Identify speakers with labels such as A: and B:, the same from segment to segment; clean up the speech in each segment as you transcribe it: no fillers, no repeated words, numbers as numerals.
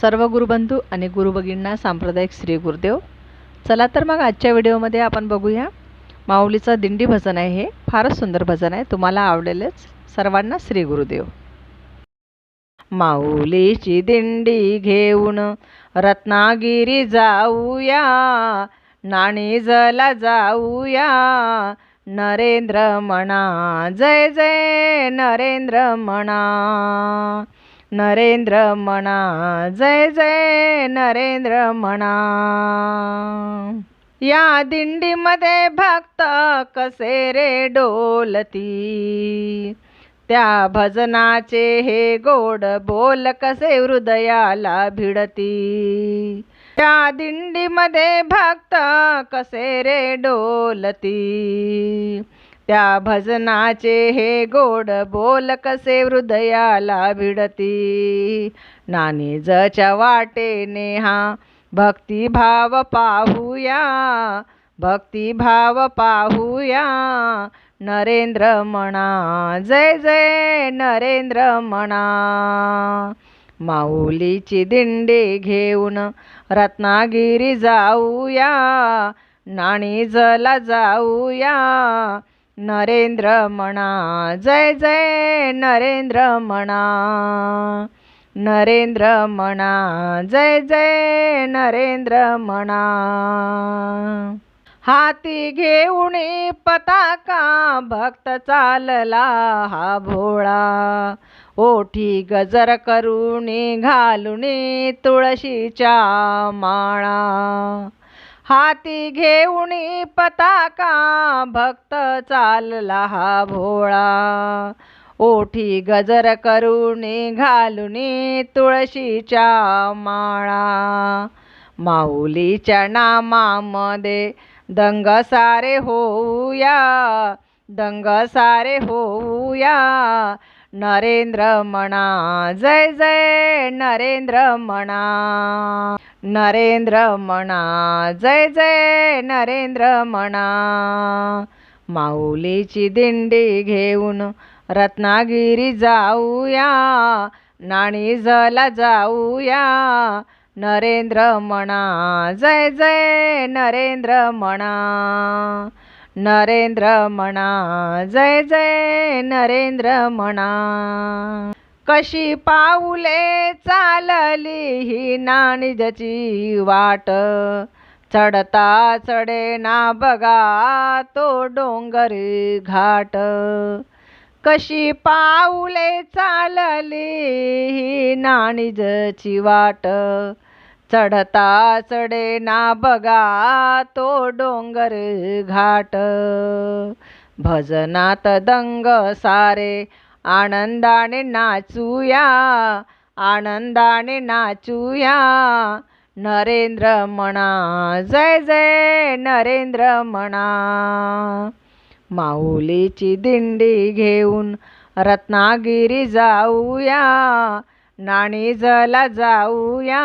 A: सर्व गुरुबंधू आणि गुरुभगिनींना सांप्रदायिक श्री गुरुदेव. चला तर मग आजच्या व्हिडिओमध्ये आपण बघूया माऊलीचं दिंडी भजन आहे. हे फारच सुंदर भजन आहे, तुम्हाला आवडेलच. सर्वांना श्री गुरुदेव. माऊलीची दिंडी घेऊन रत्नागिरी जाऊया, नाणीजला जाऊया. नरेंद्र म्हणा जय जय नरेंद्र म्हणा, नरेंद्र म्हणा जय जय नरेंद्र म्हणा. या दिंडीमध्ये भक्त कसे रे डोलती, त्या भजनाचे हे गोड बोल कसे हृदयाला भिडती. त्या दिंडीमध्ये भक्त कसे रे डोलती, त्या भजनाचे हे गोड बोल कसे हृदयाला भिडती. नाणीजच्या वाटेने हा भक्तिभाव पाहूया, भक्तिभाव पाहूया. नरेंद्र म्हणा जय जय नरेंद्र म्हणा. माऊलीची दिंडी घेऊन रत्नागिरी जाऊया, नाणीजला जाऊया. नरेंद्र म्हणा जय जय नरेंद्र म्हणा, नरेंद्र म्हणा जय जय नरेंद्र म्हणा. हाती घेऊन पताका भक्त चालला हा भोळा, ओठी गजर करून घालून तुळशीच्या माळा. हाती घेऊन पताका भक्त चालला हा भोळा, ओठी गजर करून घालून तुळशीच्या माळा. माऊलीच्या नामामध्ये दंग सारे होऊया, दंग सारे होऊया. नरेंद्र म्हणा जय जय नरेंद्र म्हणा, नरेंद्र म्हणा जय जय नरेंद्र म्हणा. माऊलीची दिंडी घेऊन रत्नागिरी जाऊया, नाणीजला जाऊया. नरेंद्र म्हणा जय जय नरेंद्र म्हणा, नरेंद्र म्हणा जय जय नरेंद्र म्हणा. कशी पाऊले चालली ही नाणीजची वाट, चढता चढेना बघा तो डोंगर घाट. कशी पाऊले चालली ही नाणीजची वाट, चढता चढेना बघा तो डोंगर घाट. भजनात दंग सारे आनंदाने नाचूया, आनंदाने नाचूया. नरेंद्र म्हणा जय जय नरेंद्र म्हणा. माऊलीची दिंडी घेऊन रत्नागिरी जाऊया, नाणीजला जाऊया.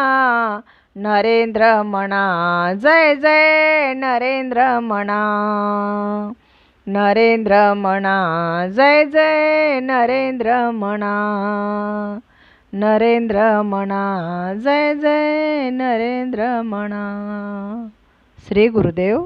A: नरेंद्र म्हणा जय जय नरेंद्र म्हणा, नरेंद्र म्हणा जय जय नरेंद्र म्हणा, नरेंद्र म्हणा जय जय नरेंद्र म्हणा. श्री गुरुदेव.